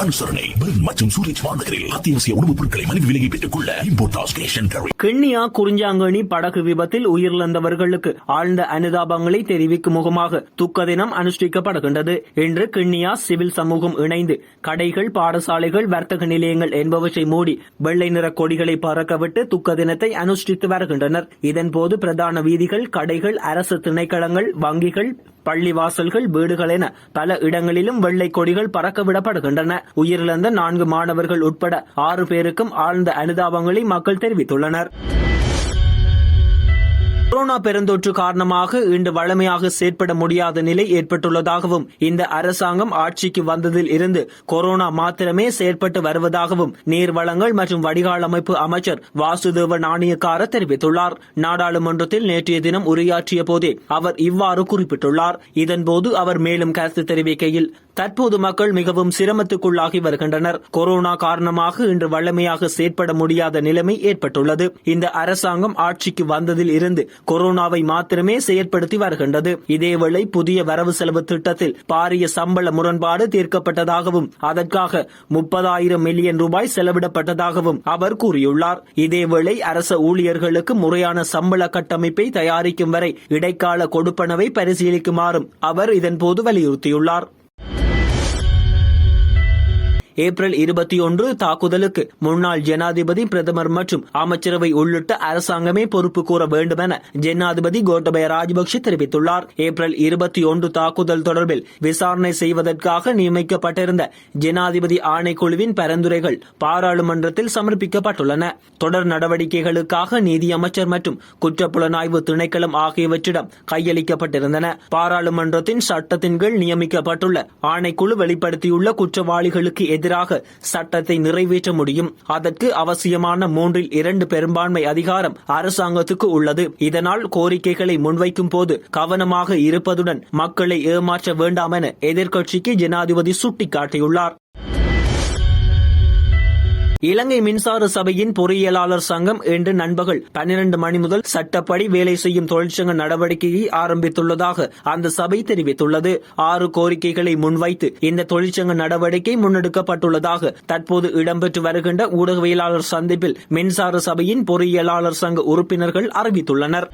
அனுசரணை மற்றும் சூரஜ் வானகரில் அத்தியாவசிய உணவுப் பொருட்களை மலிவு விலையை பெற்றுக் கொள்ள இம்போர்ட் ஸ்டேஷன். கிண்ணியா குறிஞ்சாங்கனி படகு விபத்தில் உயிரிழந்தவர்களுக்கு ஆழ்ந்த அனுதாபங்களை தெரிவிக்கும் முகமாக துக்க தினம் அனுஷ்டிக்கப்படுகின்றது. இன்று கிண்ணியா சிவில் சமூகம் இணைந்து கடைகள், பாடசாலைகள், வர்த்தக நிலையங்கள் என்பவற்றை மூடி வெள்ளை நிற கொடிகளை பறக்கவிட்டு துக்க தினத்தை அனுஷ்டித்து வருகின்றனர். இதன்போது பிரதான வீதிகள், கடைகள், அரசு திணைக்களங்கள், வங்கிகள், பள்ளிவாசல்கள், வீடுகள் என பல இடங்களிலும் வெள்ளை கொடிகள் பறக்கவிடப்படுகின்றன. உயிரிழந்த 4 மாணவர்கள் உட்பட 6 பேருக்கும் ஆழ்ந்த அனுதாபங்களை மக்கள் தெரிவித்துள்ளனர். கொரோனா பெருந்தொற்று காரணமாக இன்று வழமையாக செயற்பட முடியாத நிலை ஏற்பட்டுள்ளதாகவும், இந்த அரசாங்கம் ஆட்சிக்கு வந்ததில் இருந்து கொரோனா மாத்திரமே செயற்பட்டு வருவதாகவும் நீர்வளங்கள் மற்றும் வடிகால் அமைப்பு அமைச்சர் வாசுதேவ நாணயக்கார தெரிவித்துள்ளார். நாடாளுமன்றத்தில் நேற்றைய தினம் உரையாற்றிய போதே அவர் இவ்வாறு குறிப்பிட்டுள்ளார். இதன்போது அவர் மேலும் கருத்து தெரிவிக்கையில், தற்போது மக்கள் மிகவும் சிரமத்துக்குள்ளாகி வருகின்றனர். கொரோனா காரணமாக இன்று வழமையாக செயற்பட முடியாத நிலைமை ஏற்பட்டுள்ளது. இந்த அரசாங்கம் ஆட்சிக்கு வந்ததில் இருந்து கொரோனாவை மாத்திரமே செயற்படுத்தி வருகின்றது. இதேவேளை புதிய வரவு செலவு திட்டத்தில் பாரிய சம்பள முரண்பாடு தீர்க்கப்பட்டதாகவும் அதற்காக 30,000 மில்லியன் ரூபாய் செலவிடப்பட்டதாகவும் அவர் கூறியுள்ளார். இதேவேளை அரச ஊழியர்களுக்கு முறையான சம்பள கட்டமைப்பை தயாரிக்கும் வரை இடைக்கால கொடுப்பனவை பரிசீலிக்குமாறும் அவர் இதன்போது வலியுறுத்தியுள்ளார். ஏப்ரல் 21 தாக்குதலுக்கு முன்னாள் ஜனாதிபதி, பிரதமர் மற்றும் அமைச்சரவை உள்ளிட்ட அரசாங்கமே பொறுப்பு கூற வேண்டும் என ஜனாதிபதி கோட்டபய ராஜபக்ஷ தெரிவித்துள்ளார். ஏப்ரல் 21 தாக்குதல் தொடர்பில் விசாரணை செய்வதற்காக நியமிக்கப்பட்டிருந்த ஜனாதிபதி ஆணைக்குழுவின் பரிந்துரைகள் பாராளுமன்றத்தில் சமர்ப்பிக்கப்பட்டுள்ளன. தொடர் நடவடிக்கைகளுக்காக நீதியமைச்சர் மற்றும் குற்றப்புலனாய்வு திணைக்களம் ஆகியவற்றிடம் கையளிக்கப்பட்டிருந்தன. பாராளுமன்றத்தின் சட்டத்தின் கீழ் நியமிக்கப்பட்டுள்ள ஆணைக்குழு வெளிப்படுத்தியுள்ள குற்றவாளிகளுக்கு எதிராக சட்டத்தை நிறைவேற்ற முடியும். அதற்கு அவசியமான 3/2 பெரும்பான்மை அதிகாரம் அரசாங்கத்துக்கு உள்ளது. இதனால் கோரிக்கைகளை முன்வைக்கும் போது கவனமாக இருப்பதுடன் மக்களை ஏமாற்ற வேண்டாம் என எதிர்க்கட்சிக்கு ஜனாதிபதி சுட்டிக்காட்டியுள்ளார். இலங்கை மின்சார சபையின் பொறியியலாளர் சங்கம் இன்று நண்பகல் 12 மணி முதல் சட்டப்படி வேலை செய்யும் தொழிற்சங்க நடவடிக்கையை ஆரம்பித்துள்ளதாக அந்த சபை தெரிவித்துள்ளது. 6 கோரிக்கைகளை முன்வைத்து இந்த தொழிற்சங்க நடவடிக்கை முன்னெடுக்கப்பட்டுள்ளதாக தற்போது இடம்பெற்று வருகின்ற ஊடகவியலாளர் சந்திப்பில் மின்சார சபையின் பொறியியலாளர் சங்க உறுப்பினர்கள் அறிவித்துள்ளனர்.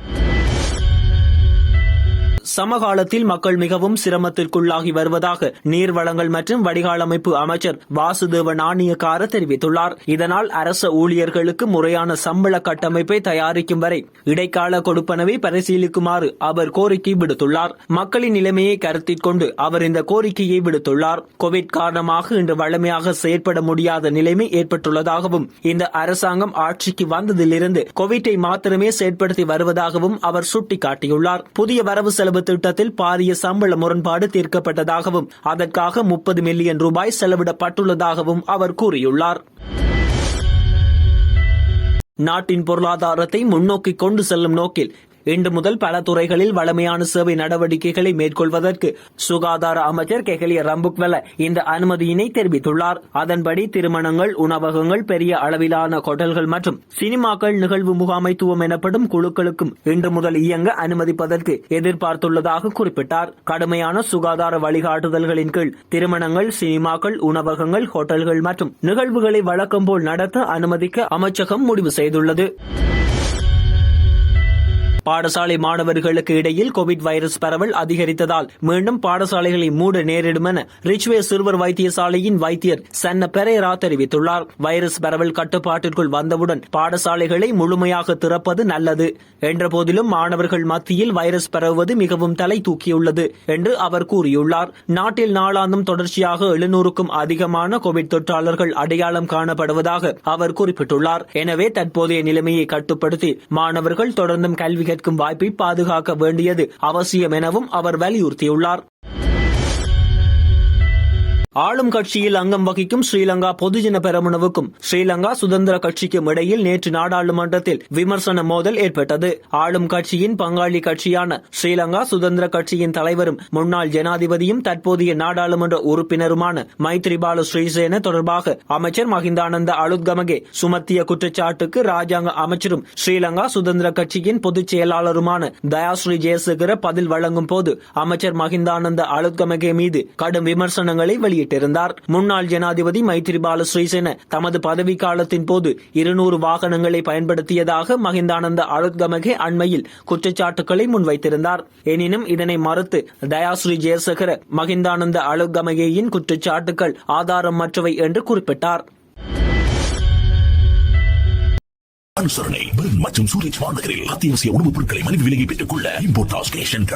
சமகாலத்தில் மக்கள் மிகவும் சிரமத்திற்குள்ளாகி வருவதாக நீர்வளங்கள் மற்றும் வடிகால் அமைப்பு அமைச்சர் வாசுதேவ நாணயக்கார தெரிவித்துள்ளார். இதனால் அரச ஊழியர்களுக்கு முறையான சம்பள கட்டமைப்பை தயாரிக்கும் வரை இடைக்கால கொடுப்பனவை பரிசீலிக்குமாறு அவர் கோரிக்கை விடுத்துள்ளார். மக்களின் நிலைமையை கருத்தில் கொண்டு அவர் இந்த கோரிக்கையை விடுத்துள்ளார். கோவிட் காரணமாக இன்று வழமையாக செயற்பட முடியாத நிலைமை ஏற்பட்டுள்ளதாகவும், இந்த அரசாங்கம் ஆட்சிக்கு வந்ததிலிருந்து கோவிட்டை மாத்திரமே செயற்படுத்தி வருவதாகவும் அவர் சுட்டிக்காட்டியுள்ளார். புதிய வரவு செலவு திட்டத்தில் பாரிய சம்பள முரண்பாடு தீர்க்கப்பட்டதாகவும் அதற்காக 30 மில்லியன் ரூபாய் செலவிடப்பட்டுள்ளதாகவும் அவர் கூறியுள்ளார். நாட்டின் பொருளாதாரத்தை முன்னோக்கி கொண்டு செல்லும் நோக்கில் இன்று முதல் பல துறைகளில் வழமையான சேவை நடவடிக்கைகளை மேற்கொள்வதற்கு சுகாதார அமைச்சர் கெஹலிய ரம்புக்வெல இந்த அனுமதியினை தெரிவித்துள்ளார். அதன்படி திருமணங்கள், உணவகங்கள், பெரிய அளவிலான ஹோட்டல்கள் மற்றும் சினிமாக்கள், நிகழ்வு முகாமைத்துவம் எனப்படும் குழுக்களுக்கும் இன்று முதல் இயங்க அனுமதிப்பதற்கு எதிர்பார்த்துள்ளதாக குறிப்பிட்டார். கடுமையான சுகாதார வழிகாட்டுதல்களின் கீழ் திருமணங்கள், சினிமாக்கள், உணவகங்கள், ஹோட்டல்கள் மற்றும் நிகழ்வுகளை வழக்கம் போல் நடத்த அனுமதிக்க அமைச்சகம் முடிவு செய்துள்ளது. பாடசாலை மாணவர்களுக்கு இடையில் கோவிட் வைரஸ் பரவல் அதிகரித்ததால் மீண்டும் பாடசாலைகளை மூட நேரிடும் என ரிச்வே சிறுவர் வைத்தியசாலையின் வைத்தியர் சன்ன பெரேரா தெரிவித்துள்ளார். வைரஸ் பரவல் கட்டுப்பாட்டிற்குள் வந்தவுடன் பாடசாலைகளை முழுமையாக திறப்பது நல்லது என்ற போதிலும் மாணவர்கள் மத்தியில் வைரஸ் பரவுவது மிகவும் தலை தூக்கியுள்ளது என்று அவர் கூறியுள்ளார். நாட்டில் நாளாந்தம் தொடர்ச்சியாக 700க்கும் அதிகமான கோவிட் தொற்றாளர்கள் அடையாளம் காணப்படுவதாக அவர் குறிப்பிட்டுள்ளார். எனவே தற்போதைய நிலைமையை கட்டுப்படுத்தி மாணவர்கள் தொடர்ந்தும் கல்வி கேட்கும் வாய்ப்பை பாதுகாக்க வேண்டியது அவசியம் எனவும் அவர் வலியுறுத்தியுள்ளார். ஆளும் கட்சியில் அங்கம் வகிக்கும் ஸ்ரீலங்கா பொதுஜன பெரமுனவுக்கும் ஸ்ரீலங்கா சுதந்திர கட்சிக்கும் இடையில் நேற்று நாடாளுமன்றத்தில் விமர்சன மோதல் ஏற்பட்டது. ஆளும் கட்சியின் பங்காளி கட்சியான ஸ்ரீலங்கா சுதந்திர கட்சியின் தலைவரும் முன்னாள் ஜனாதிபதியும் தற்போதைய நாடாளுமன்ற உறுப்பினருமான மைத்ரிபால ஸ்ரீசேன தொடர்பாக அமைச்சர் மஹிந்தானந்த அலுத்கமகே சுமத்திய குற்றச்சாட்டுக்கு ராஜாங்க அமைச்சரும் ஸ்ரீலங்கா சுதந்திர கட்சியின் பொதுச் செயலாளருமான தயாஸ்ரீ ஜெயசேகர பதில் வழங்கும் போது அமைச்சர் மஹிந்தானந்த அலுத்கமகே மீது கடும் விமர்சனங்களை வெளியிட்டார். வெளியிட்டிருந்தார். முன்னாள் ஜனாதிபதி மைத்திரிபால சிறிசேன தமது பதவிக்காலத்தின் போது 200 வாகனங்களை பயன்படுத்தியதாக மஹிந்தானந்த அழுத்கமகே அண்மையில் குற்றச்சாட்டுக்களை முன்வைத்திருந்தார். எனினும் இதனை மறுத்து தயாஸ்ரீ ஜெயசேகர மஹிந்தானந்த அழுத்கமகேயின் குற்றச்சாட்டுக்கள் ஆதாரமற்றவை என்று குறிப்பிட்டார். அனுசரணை பெர்ன் மற்றும் சூரிச் வானகரில் அத்தியாவசிய உணவுப் பொருட்களை மலிவு விலையை பெற்றுக் கொள்ள இம்போர்ட் ஸ்டேஷன்